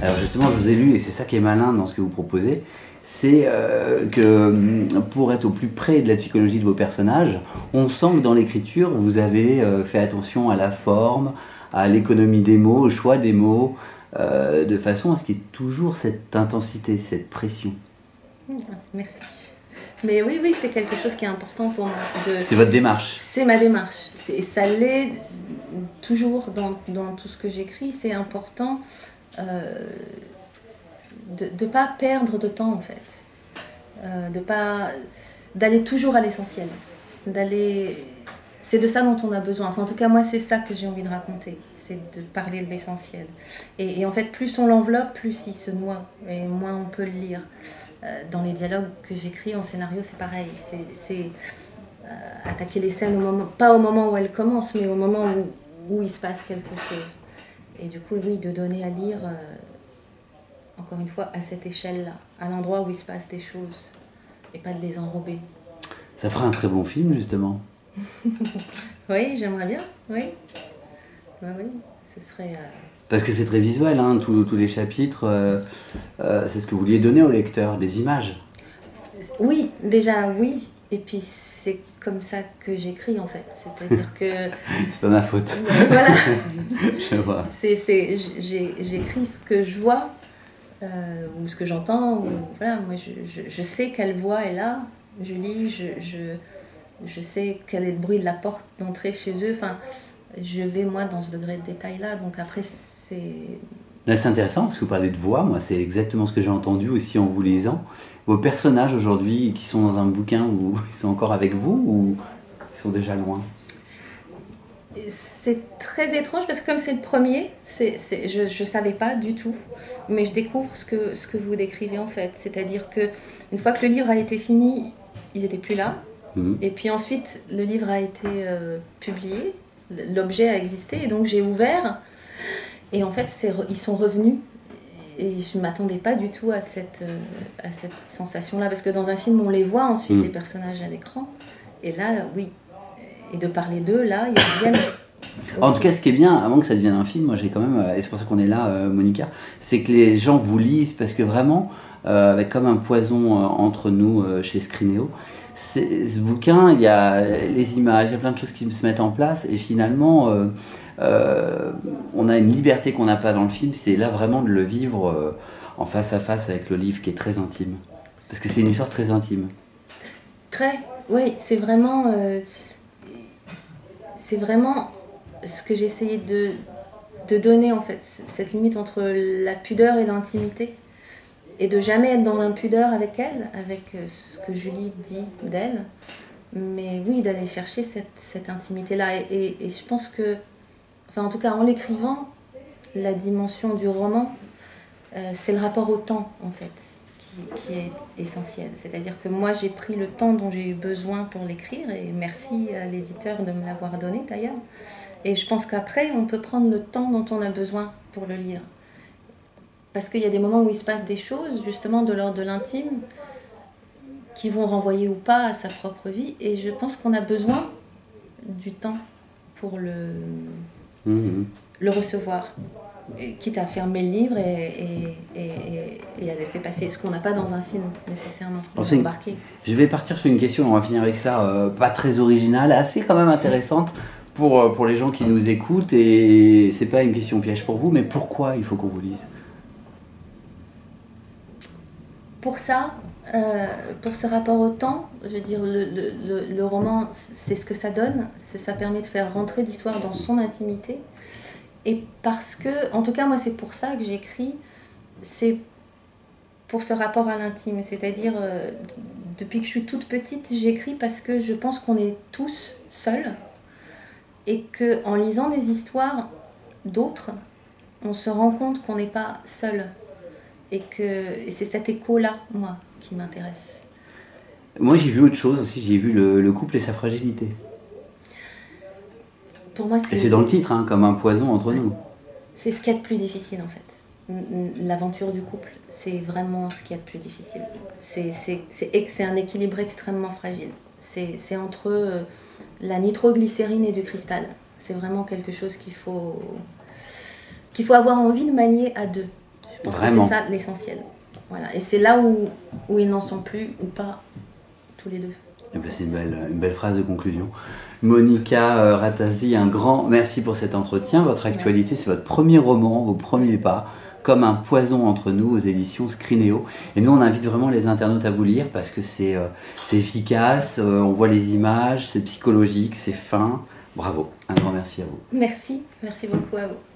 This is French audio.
Alors justement, je vous ai lu, et c'est ça qui est malin dans ce que vous proposez, c'est que pour être au plus près de la psychologie de vos personnages, on sent que dans l'écriture, vous avez fait attention à la forme, à l'économie des mots, au choix des mots, de façon à ce qu'il y ait toujours cette intensité, cette pression. Merci. Mais oui, oui, c'est quelque chose qui est important pour moi. C'était votre démarche. C'est ma démarche. Ça l'est toujours dans tout ce que j'écris. C'est important de ne pas perdre de temps, en fait. D'aller toujours à l'essentiel. C'est de ça dont on a besoin. Enfin, en tout cas, moi, c'est ça que j'ai envie de raconter. C'est de parler de l'essentiel. Et en fait, plus on l'enveloppe, plus il se noie. Et moins on peut le lire. Dans les dialogues que j'écris en scénario, c'est pareil. C'est attaquer les scènes pas au moment où elles commencent, mais au moment où il se passe quelque chose. Et du coup, oui, de donner à lire, encore une fois, à cette échelle-là, à l'endroit où il se passe des choses, et pas de les enrober. Ça fera un très bon film, justement. Oui, j'aimerais bien, oui. Oui, ce serait... Parce que c'est très visuel, hein, tous les chapitres, c'est ce que vous vouliez donner au lecteur, des images. Oui, déjà oui, et puis c'est comme ça que j'écris en fait, c'est-à-dire que... C'est pas ma faute. Voilà. Je vois. J'écris ce que je vois, ou ce que j'entends, voilà, moi je sais quelle voix est là, je lis, je sais quel est le bruit de la porte d'entrée chez eux, enfin, je vais moi dans ce degré de détail-là, donc après c'est... Là, c'est intéressant parce que vous parlez de voix, moi c'est exactement ce que j'ai entendu aussi en vous lisant. Vos personnages aujourd'hui qui sont dans un bouquin, ils sont encore avec vous ou ils sont déjà loin? C'est très étrange parce que comme c'est le premier, je ne savais pas du tout, mais je découvre ce que vous décrivez en fait. C'est-à-dire qu'une fois que le livre a été fini, ils n'étaient plus là. Et puis ensuite, le livre a été publié, l'objet a existé, et donc j'ai ouvert. Et en fait, ils sont revenus. Et je ne m'attendais pas du tout à cette sensation-là. Parce que dans un film, on les voit ensuite, les personnages à l'écran. Et là, oui. Et de parler d'eux, là, ils reviennent. En tout cas, ce qui est bien, avant que ça devienne un film, moi j'ai quand même, et c'est pour ça qu'on est là, Monica, c'est que les gens vous lisent parce que vraiment, avec comme un poison entre nous chez Scrinéo, ce bouquin, il y a les images, il y a plein de choses qui se mettent en place et finalement, on a une liberté qu'on n'a pas dans le film, c'est là vraiment de le vivre en face à face avec le livre qui est très intime. Parce que c'est une histoire très intime. Oui, c'est vraiment ce que j'essayais de donner en fait, cette limite entre la pudeur et l'intimité. Et de jamais être dans l'impudeur avec elle, avec ce que Julie dit d'elle. Mais oui, d'aller chercher cette intimité-là. Et je pense que, enfin en tout cas en l'écrivant, la dimension du roman, c'est le rapport au temps en fait, qui est essentiel. C'est-à-dire que moi j'ai pris le temps dont j'ai eu besoin pour l'écrire, et merci à l'éditeur de me l'avoir donné d'ailleurs. Et je pense qu'après on peut prendre le temps dont on a besoin pour le lire. Parce qu'il y a des moments où il se passe des choses, justement de l'ordre de l'intime, qui vont renvoyer ou pas à sa propre vie. Et je pense qu'on a besoin du temps pour le recevoir. Et quitte à fermer le livre et à laisser passer ce qu'on n'a pas dans un film, nécessairement. Embarquer. Je vais partir sur une question, on va finir avec ça, pas très originale, assez quand même intéressante pour les gens qui nous écoutent. Et c'est pas une question piège pour vous, mais pourquoi il faut qu'on vous lise? Pour ça, pour ce rapport au temps, je veux dire, le roman, c'est ce que ça donne. Ça permet de faire rentrer l'histoire dans son intimité. Et parce que, en tout cas, moi, c'est pour ça que j'écris, c'est pour ce rapport à l'intime. C'est-à-dire, depuis que je suis toute petite, j'écris parce que je pense qu'on est tous seuls. Et qu'en lisant des histoires d'autres, on se rend compte qu'on n'est pas seul. Et c'est cet écho-là, moi, qui m'intéresse. Moi, j'ai vu autre chose aussi, j'ai vu le couple et sa fragilité. Pour moi, et c'est dans le titre, hein, comme un poison entre nous. C'est ce qu'il y a de plus difficile, en fait. L'aventure du couple, c'est vraiment ce qu'il y a de plus difficile. C'est un équilibre extrêmement fragile. C'est entre la nitroglycérine et du cristal. C'est vraiment quelque chose qu'il faut avoir envie de manier à deux. Je pense Vraiment. que c'est ça l'essentiel. Voilà. Et c'est là où ils n'en sont plus ou pas tous les deux. Eh ben, c'est une belle phrase de conclusion. Monica Ratazzi, un grand merci pour cet entretien. Votre actualité, c'est votre premier roman, vos premiers pas, Comme un poison entre nous, aux éditions Scrinéo. Et nous, on invite vraiment les internautes à vous lire parce que c'est efficace, on voit les images, c'est psychologique, c'est fin. Bravo, un grand merci à vous. Merci beaucoup à vous.